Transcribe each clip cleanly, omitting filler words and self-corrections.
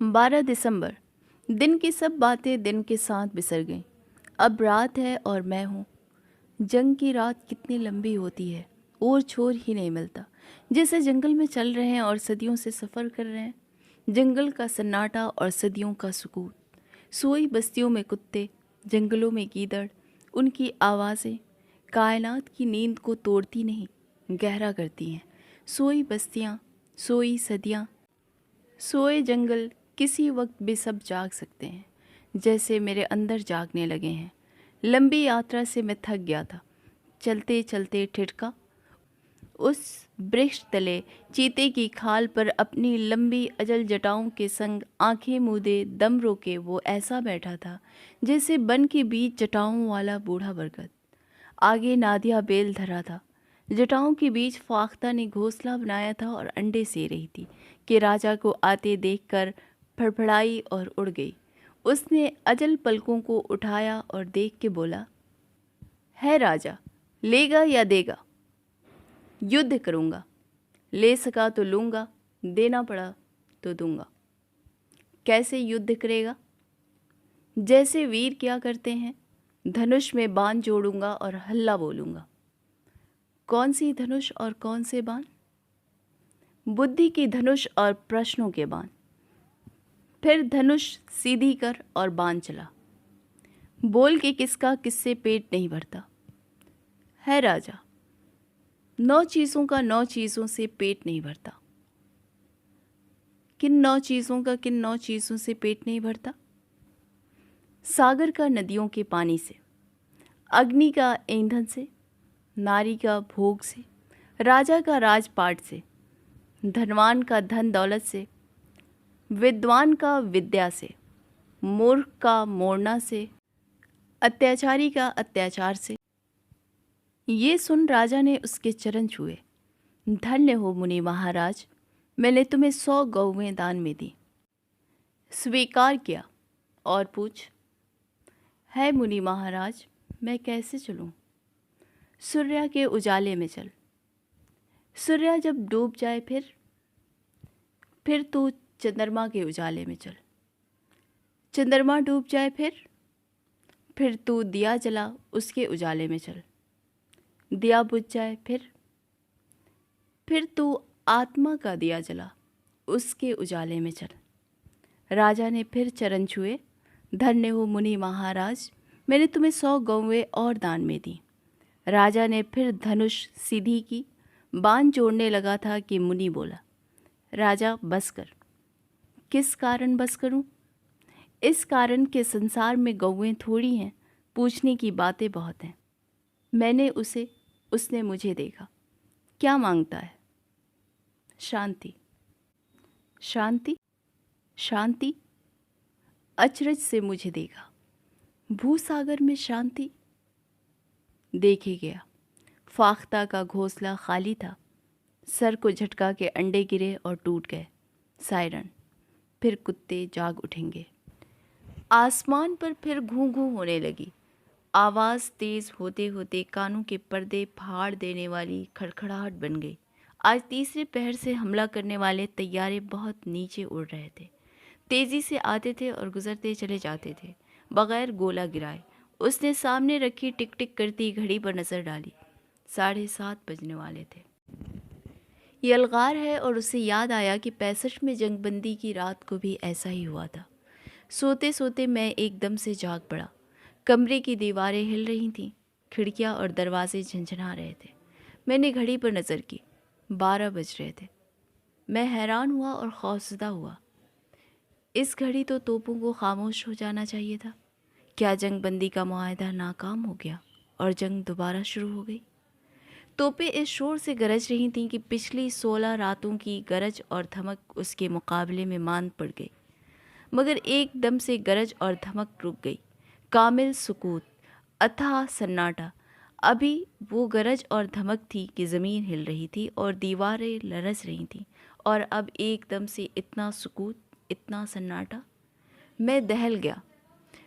12 दिसंबर। दिन की सब बातें दिन के साथ बिसर गईं। अब रात है और मैं हूँ। जंग की रात कितनी लंबी होती है, और छोर ही नहीं मिलता। जैसे जंगल में चल रहे हैं और सदियों से सफ़र कर रहे हैं। जंगल का सन्नाटा और सदियों का सुकून। सोई बस्तियों में कुत्ते, जंगलों में गीदड़, उनकी आवाज़ें कायनात की नींद को तोड़ती नहीं, गहरा करती हैं। सोई बस्तियाँ, सोई सदियाँ, सोए जंगल किसी वक्त भी सब जाग सकते हैं, जैसे मेरे अंदर जागने लगे हैं। लंबी यात्रा से मैं थक गया था। चलते चलते ठिठका। उस वृक्ष तले चीते की खाल पर अपनी लंबी अजल जटाओं के संग आंखें मूंदे दम रोके वो ऐसा बैठा था जैसे वन के बीच जटाओं वाला बूढ़ा बरगद। आगे नादिया बेल धरा था। जटाओं के बीच फाख्ता ने घोंसला बनाया था और अंडे से रही थी कि राजा को आते देखकर फड़फड़ाई और उड़ गई। उसने अजल पलकों को उठाया और देख के बोला, है राजा, लेगा या देगा? युद्ध करूँगा। ले सका तो लूँगा, देना पड़ा तो दूँगा। कैसे युद्ध करेगा? जैसे वीर क्या करते हैं। धनुष में बाण जोड़ूंगा और हल्ला बोलूँगा। कौन सी धनुष और कौन से बाण? बुद्धि की धनुष और प्रश्नों के बाण। फिर धनुष सीधी कर और बाण चला। बोल के किसका किससे पेट नहीं भरता। है राजा, 9 चीज़ों का 9 चीज़ों से पेट नहीं भरता। किन 9 चीज़ों का किन 9 चीज़ों से पेट नहीं भरता? सागर का नदियों के पानी से, अग्नि का ईंधन से, नारी का भोग से, राजा का राजपाट से, धनवान का धन दौलत से, विद्वान का विद्या से, मूर्ख का मोड़ना से, अत्याचारी का अत्याचार से। ये सुन राजा ने उसके चरण छुए। धन्य हो मुनि महाराज, मैंने तुम्हें 100 गौवें दान में दी। स्वीकार किया और पूछ, है मुनि महाराज, मैं कैसे चलूं? सूर्य के उजाले में चल। सूर्य जब डूब जाए फिर तू चंद्रमा के उजाले में चल। चंद्रमा डूब जाए फिर तू दिया जला उसके उजाले में चल। दिया बुझ जाए फिर तू आत्मा का दिया जला उसके उजाले में चल। राजा ने फिर चरण छुए। धन्य हो मुनि महाराज, मैंने तुम्हें 100 गौवें और दान में दी। राजा ने फिर धनुष सीधी की, बाण जोड़ने लगा था कि मुनि बोला, राजा बस कर। किस कारण बस करूं? इस कारण के संसार में गौवें थोड़ी हैं, पूछने की बातें बहुत हैं। मैंने उसे, उसने मुझे देखा। क्या मांगता है? शांति। शांति? शांति? अचरज से मुझे देखा। भूसागर में शांति? देखे गया। फाख्ता का घोंसला खाली था। सर को झटका के अंडे गिरे और टूट गए। सायरन। फिर कुत्ते जाग उठेंगे। आसमान पर फिर घूं घूं होने लगी। आवाज़ तेज़ होते होते कानों के पर्दे फाड़ देने वाली खड़खड़ाहट बन गई। आज तीसरे पहर से हमला करने वाले तैयारे बहुत नीचे उड़ रहे थे। तेज़ी से आते थे और गुजरते चले जाते थे, बगैर गोला गिराए। उसने सामने रखी टिक टिक करती घड़ी पर नज़र डाली। 7:30 बजने वाले थे। यलगार है और उसे याद आया कि 65 में जंगबंदी की रात को भी ऐसा ही हुआ था। सोते सोते मैं एकदम से जाग पड़ा। कमरे की दीवारें हिल रही थीं, खिड़कियां और दरवाजे झंझना रहे थे। मैंने घड़ी पर नज़र की। 12 बज रहे थे। मैं हैरान हुआ और खौफज़दा हुआ। इस घड़ी तो तोपों को खामोश हो जाना चाहिए था। क्या जंगबंदी का मुआहदा नाकाम हो गया और जंग दोबारा शुरू हो गई? तोपें इस शोर से गरज रही थीं कि पिछली 16 रातों की गरज और धमक उसके मुकाबले में मांद पड़ गई। मगर एकदम से गरज और धमक रुक गई। कामिल सुकूत, अथाह सन्नाटा। अभी वो गरज और धमक थी कि ज़मीन हिल रही थी और दीवारें लरज़ रही थीं, और अब एकदम से इतना सुकूत, इतना सन्नाटा। मैं दहल गया।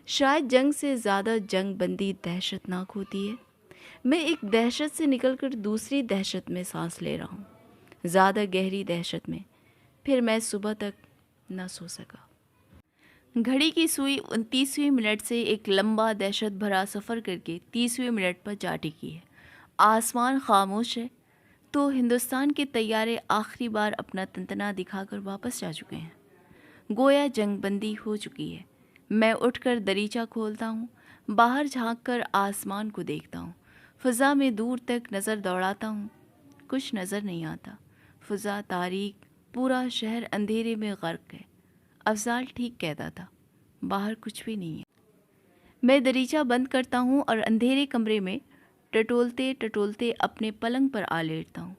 शायद जंग से ज़्यादा जंग बंदी दहशतनाक होती है। मैं एक दहशत से निकलकर दूसरी दहशत में सांस ले रहा हूँ, ज़्यादा गहरी दहशत में। फिर मैं सुबह तक न सो सका। घड़ी की सुई 29वें मिनट से एक लंबा दहशत भरा सफ़र करके 30वें मिनट पर जा टिकी है। आसमान खामोश है तो हिंदुस्तान के तैयारे आखिरी बार अपना तंतना दिखाकर वापस जा चुके हैं। गोया जंगबंदी हो चुकी है। मैं उठकर दरीचा खोलता हूँ, बाहर झांककर आसमान को देखता हूँ, फ़िज़ा में दूर तक नज़र दौड़ाता हूँ। कुछ नज़र नहीं आता। फ़िज़ा तारीक, पूरा शहर अंधेरे में गर्क है। अफजाल ठीक कहता था, बाहर कुछ भी नहीं है। मैं दरीचा बंद करता हूँ और अंधेरे कमरे में टटोलते टटोलते अपने पलंग पर आ लेटता हूँ।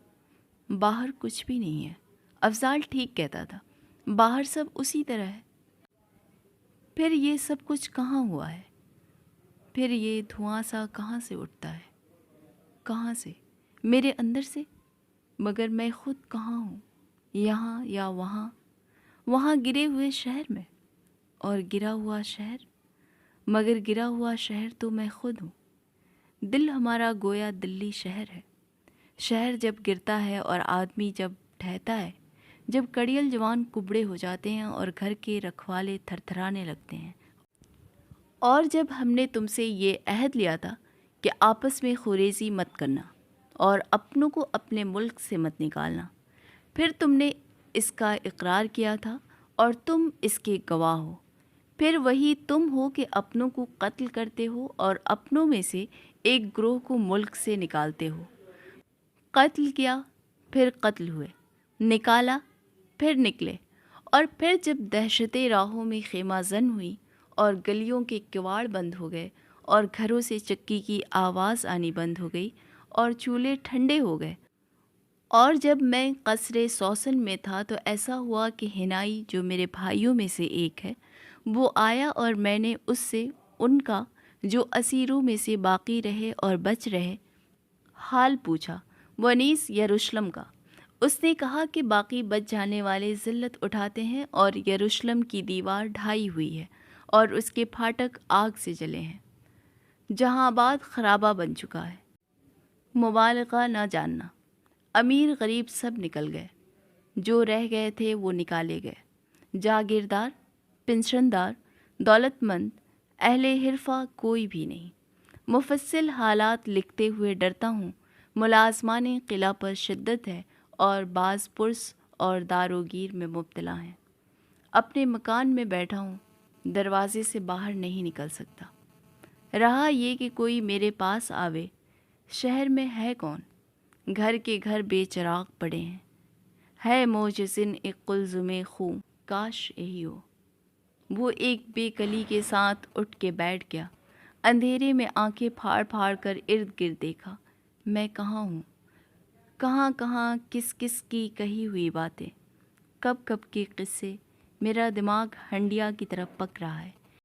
बाहर कुछ भी नहीं है। अफजाल ठीक कहता था, बाहर सब उसी तरह है। फिर ये सब कुछ कहाँ हुआ है? फिर ये धुआं सा कहाँ से उठता है? कहाँ से? मेरे अंदर से। मगर मैं खुद कहाँ हूँ? यहाँ या वहाँ? वहाँ गिरे हुए शहर में। और गिरा हुआ शहर? मगर गिरा हुआ शहर तो मैं खुद हूँ। दिल हमारा गोया दिल्ली शहर है। शहर जब गिरता है और आदमी जब ठहता है, जब कड़ियल जवान कुबड़े हो जाते हैं और घर के रखवाले थरथराने लगते हैं, और जब हमने तुमसे ये अहद लिया था कि आपस में खुरेजी मत करना और अपनों को अपने मुल्क से मत निकालना, फिर तुमने इसका इकरार किया था और तुम इसके गवाह हो। फिर वही तुम हो कि अपनों को कत्ल करते हो और अपनों में से एक ग्रोह को मुल्क से निकालते हो। कत्ल किया, फिर कत्ल हुए, निकाला, फिर निकले, और फिर जब दहशतें राहों में खेमाजन हुई और गलियों के किवाड़ बंद हो गए और घरों से चक्की की आवाज़ आनी बंद हो गई और चूल्हे ठंडे हो गए, और जब मैं कसरे सौसन में था तो ऐसा हुआ कि हिनाई, जो मेरे भाइयों में से एक है, वो आया और मैंने उससे उनका, जो असीरों में से बाकी रहे और बच रहे, हाल पूछा, वनीस यरूशलेम का। उसने कहा कि बाकी बच जाने वाले ज़िल्लत उठाते हैं और यरूशलेम की दीवार ढाई हुई है और उसके फाटक आग से जले हैं। जहांबाद खराबा बन चुका है। मुबालगा न जानना। अमीर गरीब सब निकल गए, जो रह गए थे वो निकाले गए। जागीरदार, पेंशनदार, दौलतमंद, अहले हिरफा कोई भी नहीं। मुफस्सिल हालात लिखते हुए डरता हूँ। मुलाजमान किला पर शिद्दत है और बाज़ पुरस और दारोगीर में मुब्तला हैं। अपने मकान में बैठा हूँ, दरवाजे से बाहर नहीं निकल सकता। रहा ये कि कोई मेरे पास आवे। शहर में है कौन? घर के घर बेचराग पड़े हैं। है मोजज़िन एक कुलज़ुमे खूं, काश यही हो। वो एक बेकली के साथ उठ के बैठ गया। अंधेरे में आंखें फाड़ फाड़ कर इर्द गिर्द देखा। मैं कहाँ हूँ? कहाँ कहाँ किस किस की कही हुई बातें, कब कब के किस्से। मेरा दिमाग हंडिया की तरफ पक रहा है।